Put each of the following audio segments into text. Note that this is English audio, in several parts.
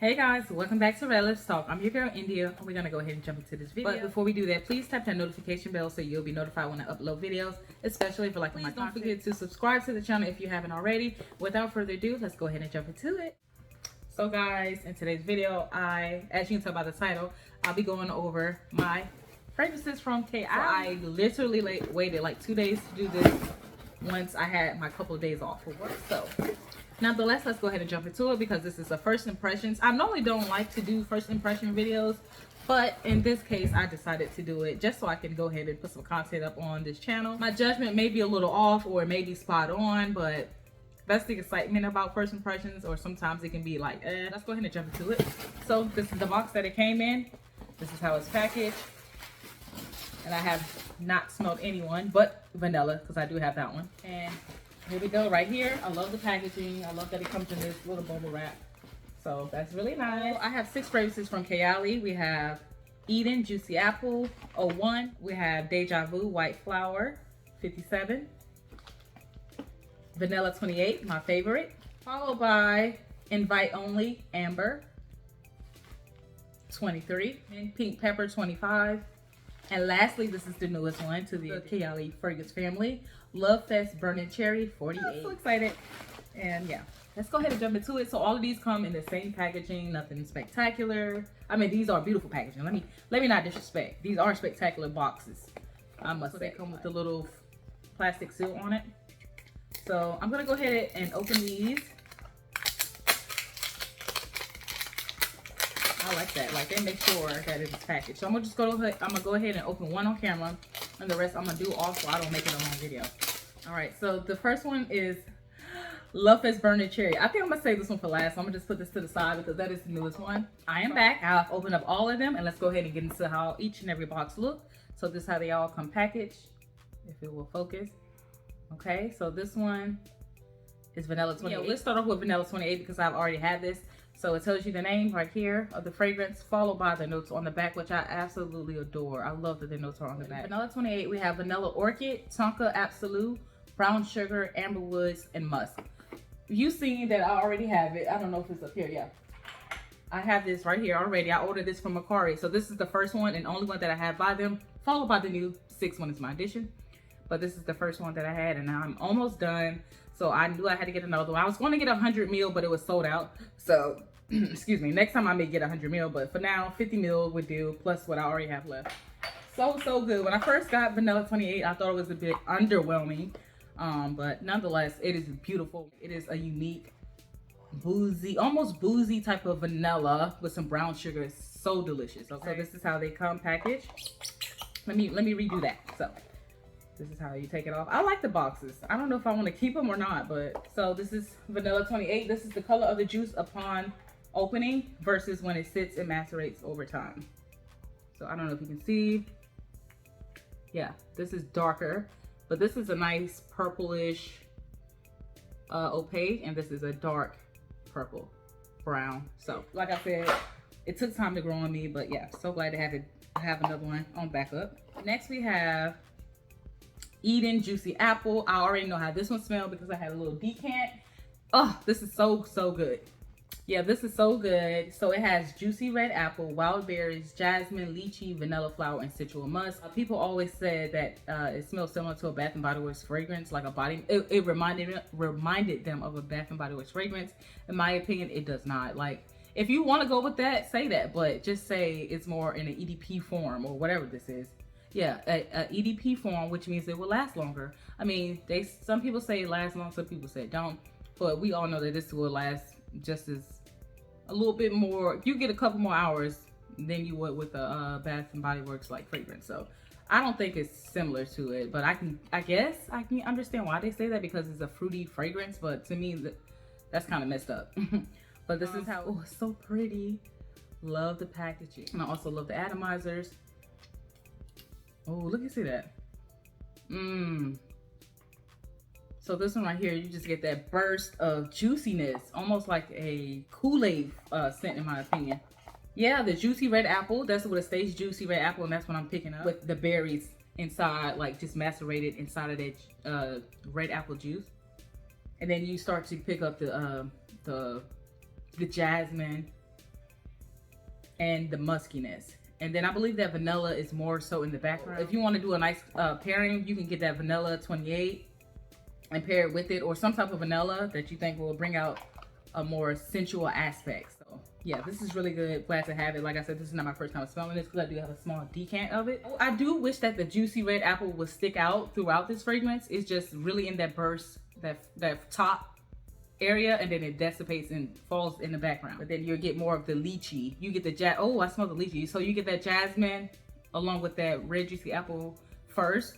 Hey guys, welcome back to Let's Talk. I'm your girl India, and we're gonna go ahead and jump into this video. But before we do that, please tap that notification bell so you'll be notified when I upload videos, especially for like my content. Don't forget to subscribe to the channel if you haven't already. Without further ado, let's go ahead and jump into it. So guys, in today's video, as you can tell by the title, I'll be going over my fragrances from Kayali. So I literally waited like 2 days to do this once I had my couple of days off for work. So nonetheless, let's go ahead and jump into it because this is a first impressions. I normally don't like to do first impression videos, but in this case, I decided to do it just so I can go ahead and put some content up on this channel. My judgment may be a little off or it may be spot on, but that's the excitement about first impressions, or sometimes it can be like, let's go ahead and jump into it. So this is the box that it came in. This is how it's packaged. And I have not smelled anyone but vanilla because I do have that one. And here we go, right here. I love the packaging. I love that it comes in this little bubble wrap. So that's really nice. I have 6 fragrances from Kayali. We have Eden, Juicy Apple, 01. We have Deja Vu, White Flower, 57. Vanilla 28, my favorite. Followed by Invite Only, Amber, 23. And Pink Pepper, 25. And lastly, this is the newest one to the Kayali fragrance family, Lovefest Burning Cherry 48. I'm so excited. And yeah, let's go ahead and jump into it. So all of these come in the same packaging, nothing spectacular. I mean, these are beautiful packaging. Let me not disrespect. These are spectacular boxes, I must say. They come with the little plastic seal on it. So I'm gonna go ahead and open these. I like that. Like, they make sure that it's packaged. So I'm gonna just go ahead and open one on camera, and the rest I'm gonna do off so I don't make it a long video. All right, so the first one is Lovefest Burning Cherry. I think I'm gonna save this one for last. So I'm gonna just put this to the side because that is the newest one. I am back. I've opened up all of them, and let's go ahead and get into how each and every box look. So this is how they all come packaged, if it will focus. Okay, so this one is Vanilla 28. Yeah, let's start off with Vanilla 28 because I've already had this. So it tells you the name right here of the fragrance, followed by the notes on the back, which I absolutely adore. I love that the notes are on the back. Vanilla 28, we have Vanilla Orchid, Tonka Absolute, Brown Sugar, Amber Woods, and Musk. You've seen that I already have it. I don't know if it's up here. Yeah, I have this right here already. I ordered this from Macari. So this is the first one and only one that I have by them, followed by the new 6th one is my addition. But this is the first one that I had, and now I'm almost done. So I knew I had to get another one. I was going to get 100 ml, but it was sold out. So, excuse me, next time I may get 100 ml, but for now, 50 ml would do, plus what I already have left. So good. When I first got Vanilla 28, I thought it was a bit underwhelming. But nonetheless, it is beautiful. It is a unique, boozy, almost boozy type of vanilla with some brown sugar. It's so delicious. Okay, so this is how they come packaged. Let me redo that. So this is how you take it off. I like the boxes. I don't know if I want to keep them or not, but so this is Vanilla 28. This is the color of the juice upon opening versus when it sits and macerates over time. So I don't know if you can see. Yeah, this is darker, but this is a nice purplish opaque, and this is a dark purple brown. So like I said, it took time to grow on me, but yeah, so glad to have another one on backup. Next we have Eden Juicy Apple. I already know how this one smells because I had a little decant. Oh, this is so good. Yeah, this is so good. So it has juicy red apple, wild berries, jasmine, lychee, vanilla flower, and citral musk. People always said that it smells similar to a Bath and Body Works fragrance, like a body. It reminded them of a Bath and Body Works fragrance. In my opinion, it does not. Like, if you want to go with that, say that, but just say it's more in an EDP form or whatever this is. Yeah, a EDP form, which means it will last longer. I mean, some people say it lasts long, some people say it don't, but we all know that this will last just as a little bit more. You get a couple more hours than you would with a Bath and Body Works like fragrance. So I don't think it's similar to it, but I guess I can understand why they say that because it's a fruity fragrance. But to me, that's kind of messed up. But this is how. Oh, it's so pretty. Love the packaging, and I also love the atomizers. Oh, look, you see that? So this one right here, you just get that burst of juiciness, almost like a Kool-Aid scent in my opinion. Yeah, the juicy red apple, that's what it stays, juicy red apple, and that's what I'm picking up. With the berries inside, like just macerated inside of that red apple juice. And then you start to pick up the jasmine, and the muskiness. And then I believe that vanilla is more so in the background. If you want to do a nice pairing, you can get that vanilla 28 and pair it with it, or some type of vanilla that you think will bring out a more sensual aspect. So yeah, this is really good. Glad to have it. Like I said, this is not my first time smelling this because I do have a small decant of it. I do wish that the juicy red apple would stick out throughout this fragrance. It's just really in that burst, that top area, and then it dissipates and falls in the background. But then you'll get more of the lychee. You get the oh, I smell the lychee. So you get that jasmine along with that red juicy apple first.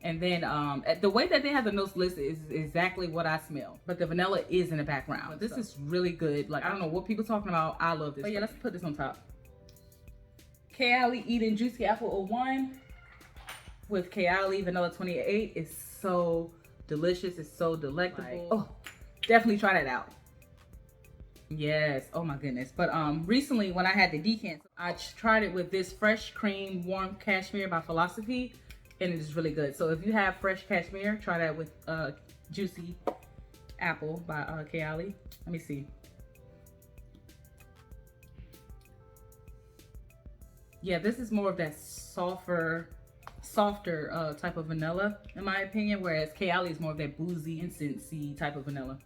And then the way that they have the notes listed is exactly what I smell. But the vanilla is in the background. But this is really good. Like, I don't know what people talking about. I love this. But yeah, let's put this on top. Kayali Eden Juicy Apple 01 with Kayali Vanilla 28 is so delicious. It's so delectable. Oh, definitely try that out. Yes, oh my goodness. But recently when I had the decant, I tried it with this Fresh Cream Warm Cashmere by Philosophy, and it is really good. So if you have fresh cashmere, try that with Juicy Apple by Kayali. Let me see. Yeah, this is more of that softer type of vanilla in my opinion, whereas Kayali is more of that boozy, incensey type of vanilla.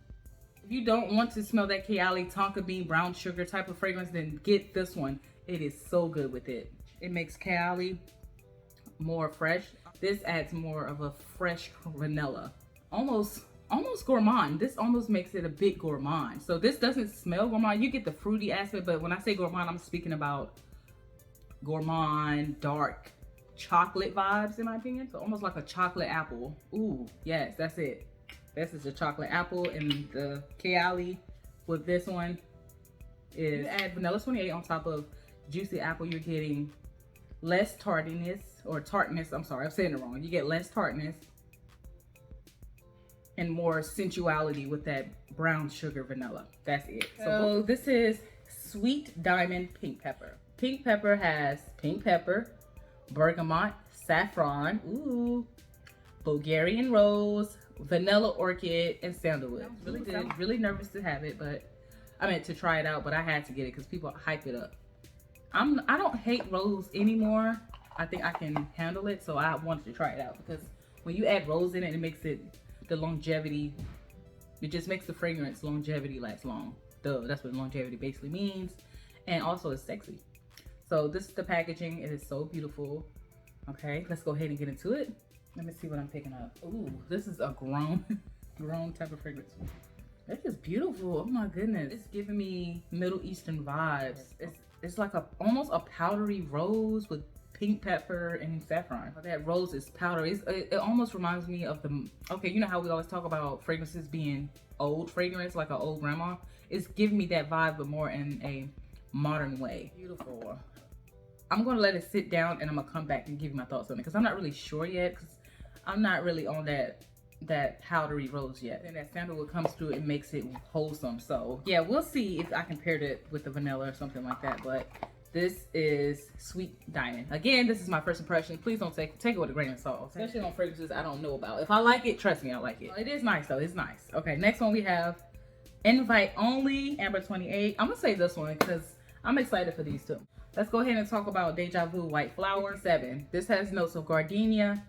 If you don't want to smell that Kayali tonka bean brown sugar type of fragrance, then get this one. It is so good with it. It makes Kayali more fresh. This adds more of a fresh vanilla, almost gourmand. This almost makes it a bit gourmand. So this doesn't smell gourmand. You get the fruity aspect, but when I say gourmand, I'm speaking about gourmand, dark chocolate vibes in my opinion. So almost like a chocolate apple. Ooh, yes, that's it. This is a chocolate apple, and the Kayali with this one is, you add vanilla 28 on top of juicy apple, you're getting less tartness, I'm sorry, I'm saying it wrong. You get less tartness and more sensuality with that brown sugar vanilla. That's it. So this is Sweet Diamond Pink Pepper. Pink pepper has pink pepper, bergamot, saffron, ooh, Bulgarian rose, vanilla orchid, and sandalwood. Really good. I'm really nervous to have it, but I meant to try it out, but I had to get it because people hype it up. I don't hate rose anymore. I think I can handle it, so I wanted to try it out because when you add rose in it, it makes it the longevity. It just makes the fragrance longevity last long. Duh, that's what longevity basically means, and also it's sexy. So this is the packaging. It is so beautiful. Okay, let's go ahead and get into it. Let me see what I'm picking up. Ooh, this is a grown type of fragrance. It's just beautiful. Oh my goodness. It's giving me Middle Eastern vibes. It's like almost a powdery rose with pink pepper and saffron. That rose is powdery. It almost reminds me of okay, you know how we always talk about fragrances being old fragrance, like an old grandma? It's giving me that vibe, but more in a modern way. Beautiful. I'm gonna let it sit down and I'm gonna come back and give you my thoughts on it because I'm not really sure yet, because I'm not really on that powdery rose yet. And that sandalwood comes through, it makes it wholesome. So yeah, we'll see if I can pair it with the vanilla or something like that. But this is Sweet Diamond. Again, this is my first impression. Please don't take it with a grain of salt, especially on fragrances I don't know about. If I like it, trust me, I like it. It is nice though. It's nice. Okay, next one we have Invite Only Amber 28. I'm gonna say this one because I'm excited for these two. Let's go ahead and talk about Deja Vu White Flower 7. This has notes of gardenia,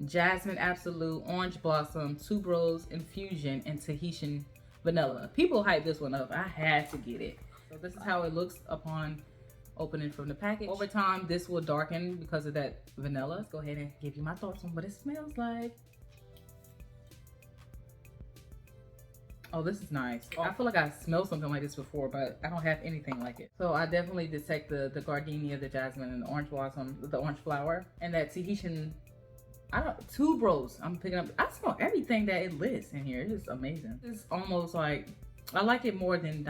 jasmine absolute, orange blossom, tuberose infusion, and Tahitian vanilla. People hype this one up. I had to get it. So this is how it looks upon opening from the package. Over time, this will darken because of that vanilla. Let's go ahead and give you my thoughts on what it smells like. Oh, this is nice. I feel like I smelled something like this before, but I don't have anything like it. So I definitely detect the gardenia, the jasmine, and the orange blossom, the orange flower, and that Tahitian, tuberose. I'm picking up. I smell everything that it lists in here. It's amazing. It's almost like, I like it more than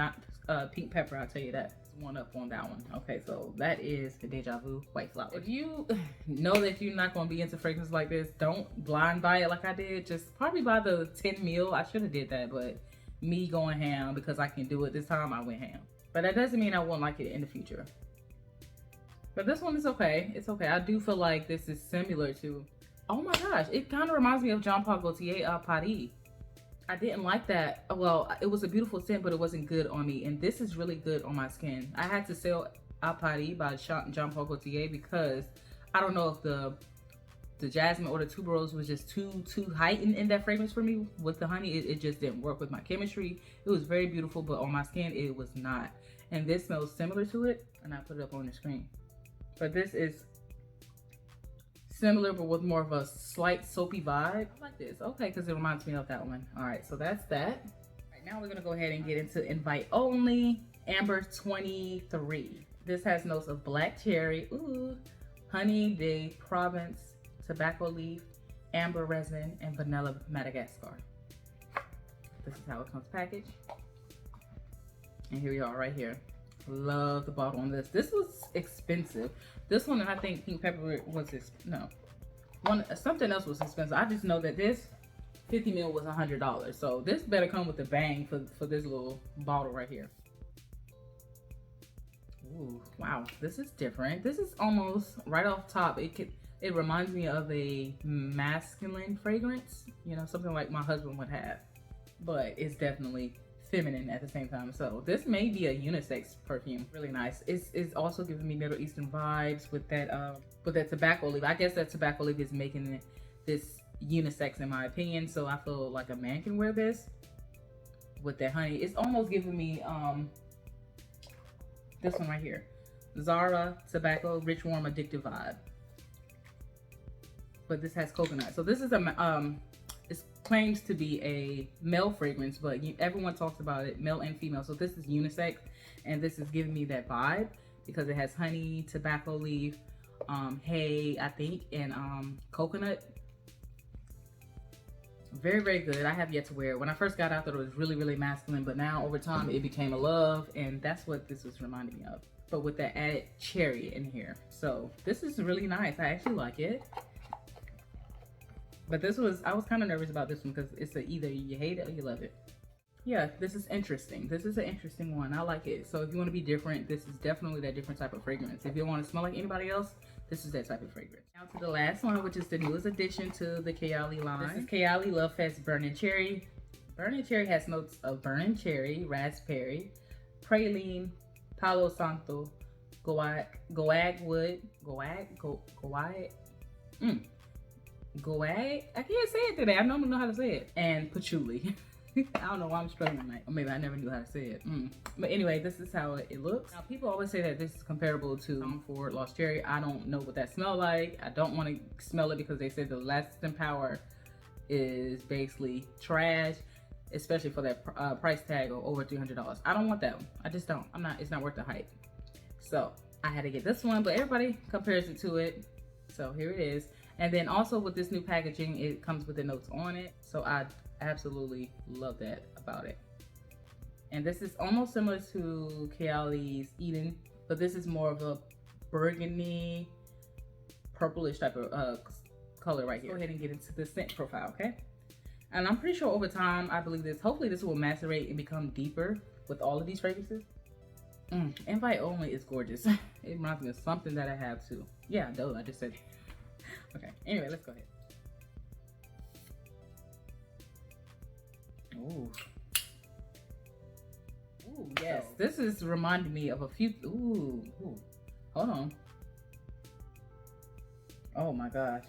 pink pepper, I'll tell you that. It's one up on that one. Okay, so that is the Deja Vu White Flower. If you know that you're not going to be into fragrances like this, don't blind buy it like I did. Just probably buy the 10 mil. I should have did that, but me going ham because I can do it this time, I went ham. But that doesn't mean I won't like it in the future. But this one is okay. It's okay. I do feel like this is similar to, oh my gosh, it kind of reminds me of Jean Paul Gaultier Paris. I didn't like that. Well, it was a beautiful scent, but it wasn't good on me. And this is really good on my skin. I had to Paris by Jean Paul Gaultier, because I don't know if the jasmine or the tuberose was just too heightened in that fragrance for me with the honey. It just didn't work with my chemistry. It was very beautiful, but on my skin it was not. And this smells similar to it, and I put it up on the screen. But this is similar, but with more of a slight soapy vibe. I like this. Okay, because it reminds me of that one. All right, so that's that. All right, now we're gonna go ahead and get into Invite Only Amber 23. This has notes of black cherry, ooh, honey de Provence, tobacco leaf, amber resin, and vanilla Madagascar. This is how it comes packaged. And here we are right here. Love the bottle on this. This was expensive. This one, I think Pink Pepper was something else was expensive. I just know that this 50 ml was $100. So this better come with a bang for this little bottle right here. Ooh, wow, this is different. This is almost right off top. It reminds me of a masculine fragrance, you know, something like my husband would have, but it's definitely feminine at the same time. So this may be a unisex perfume. Really nice. It's also giving me Middle Eastern vibes with that tobacco leaf. I guess that tobacco leaf is making this unisex in my opinion. So I feel like a man can wear this with that honey. It's almost giving me this one right here, Zara tobacco rich warm addictive vibe. But this has coconut. So this is it claims to be a male fragrance, but everyone talks about it, male and female. So this is unisex, and this is giving me that vibe because it has honey, tobacco leaf, hay, I think, and coconut. Very, very good. I have yet to wear it. When I first got out, I thought it was really, really masculine, but now over time it became a love, and that's what this was reminding me of. But with that added cherry in here. So this is really nice. I actually like it. But I was kind of nervous about this one because it's either you hate it or you love it. Yeah, this is interesting. This is an interesting one. I like it. So if you want to be different, this is definitely that different type of fragrance. If you don't want to smell like anybody else, this is that type of fragrance. Now to the last one, which is the newest addition to the Kayali line. This is Kayali Lovefest Burning Cherry. Burning Cherry has notes of burning cherry, raspberry, praline, palo santo, goag wood, goag, I can't say it today. I normally know how to say it. And patchouli. I don't know why I'm struggling tonight. Or maybe I never knew how to say it. But anyway, this is how it looks. Now, people always say that this is comparable to Tom Ford Lost Cherry. I don't know what that smells like. I don't want to smell it because they said the lasting power is basically trash, especially for that price tag of over $300. I don't want that one. I just don't. It's not worth the hype. So I had to get this one, but everybody compares it to it. So here it is. And then also with this new packaging, it comes with the notes on it. So I absolutely love that about it. And this is almost similar to Kayali's Eden, but this is more of a burgundy, purplish type of color right here. Go ahead and get into the scent profile, okay? And I'm pretty sure over time, I believe hopefully this will macerate and become deeper with all of these fragrances. Invite Only is gorgeous. It reminds me of something that I have too. Yeah, duh, I just said it. Okay, anyway, let's go ahead. Ooh. Ooh, yes. So, this is reminding me of a few, ooh. Hold on. Oh my gosh.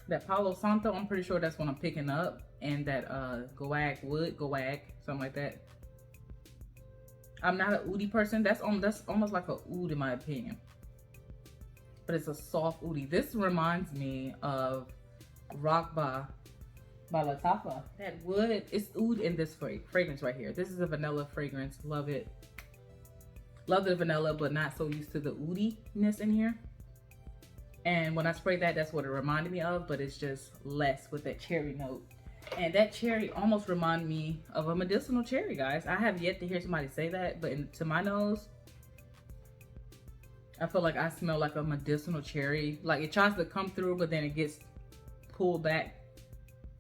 That Palo Santo, I'm pretty sure that's what I'm picking up. And that goag wood, something like that. I'm not an oudie person. That's almost like a oud in my opinion. But it's a soft oudie. This reminds me of Rock by Latafa. That wood, it's oud in this fragrance right here. This is a vanilla fragrance. Love it. Love the vanilla, but not so used to the oudiness in here. And when I sprayed that, that's what it reminded me of, but it's just less with that cherry note. And that cherry almost reminded me of a medicinal cherry, guys. I have yet to hear somebody say that, but to my nose, I feel like I smell like a medicinal cherry. Like it tries to come through, but then it gets pulled back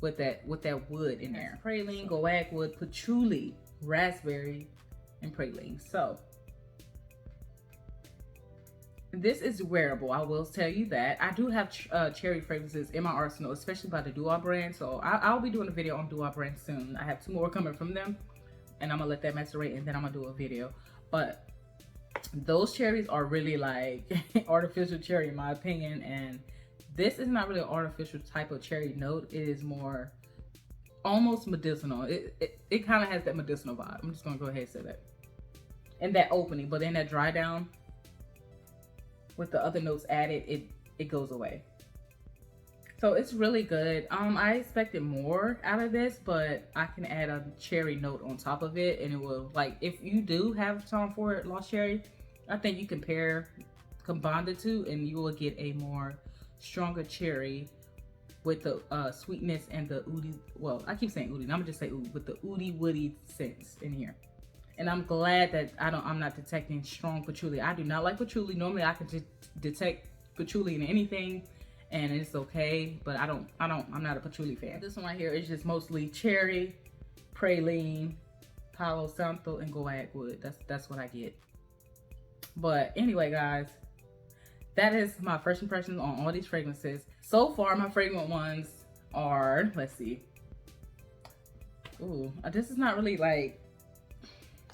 with that wood in there. Praline, goag wood, patchouli, raspberry, and praline. So this is wearable, I will tell you that. I do have cherry fragrances in my arsenal, especially by the Dua brand. So I'll be doing a video on Dua brand soon. I have 2 more coming from them, and I'm gonna let that macerate, and then I'm gonna do a video. But Those cherries are really like artificial cherry in my opinion, and this is not really an artificial type of cherry note. It is more almost medicinal. It kind of has that medicinal vibe. I'm just gonna go ahead and say that. And that opening, but then that dry down with the other notes added, it goes away. So it's really good. I expected more out of this, but I can add a cherry note on top of it, and it will, like, if you do have Tom Ford Lost Cherry, I think you can combine the two, and you will get a more stronger cherry with the sweetness and the oody. Well, I keep saying oody. I'm gonna just say oody, with the oody woody scents in here. And I'm glad that I'm not detecting strong patchouli. I do not like patchouli. Normally I can just detect patchouli in anything and it's okay, but I'm not a patchouli fan. This one right here is just mostly cherry, praline, Palo Santo, and guaiac wood. That's what I get. But anyway, guys, that is my first impressions on all these fragrances. So far, my fragrant ones are, let's see. Ooh, this is not really like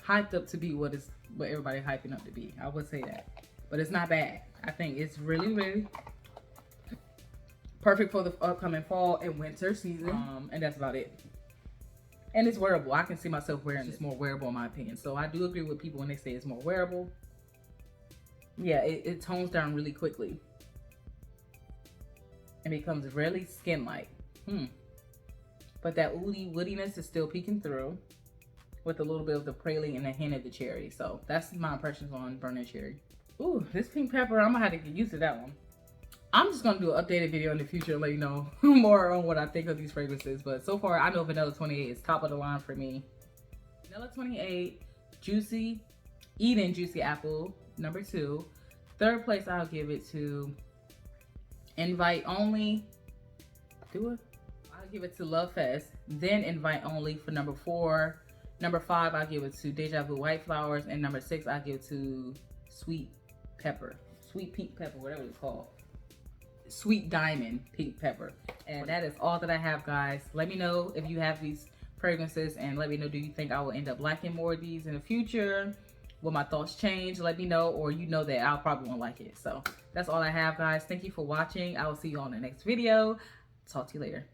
hyped up to be what everybody hyping up to be. I would say that, but it's not bad. I think it's really, really perfect for the upcoming fall and winter season. And that's about it. And it's wearable. I can see myself wearing this. More wearable in my opinion. So I do agree with people when they say it's more wearable. Yeah, it tones down really quickly and becomes really skin-like. But that oody woodiness is still peeking through with a little bit of the praline and a hint of the cherry. So that's my impressions on Burning Cherry. Ooh, this pink pepper, I'm gonna have to get used to that one. I'm just gonna do an updated video in the future and let you know more on what I think of these fragrances. But so far, I know Vanilla 28 is top of the line for me. Vanilla 28, Juicy, Eden Juicy Apple, number 2. Third place, I'll give it to Invite Only. I'll give it to Lovefest. Then Invite Only for number 4. Number 5, I'll give it to Deja Vu White Flowers. And number 6, I'll give it to Sweet Pepper. Sweet Pink Pepper, whatever it's called. Sweet Diamond Pink Pepper. And that is all that I have, guys. Let me know if you have these fragrances, and let me know, do you think I will end up liking more of these in the future? Will my thoughts change? Let me know, or you know that I'll probably won't like it. So that's all I have, guys. Thank you for watching. I will see you on the next video. Talk to you later.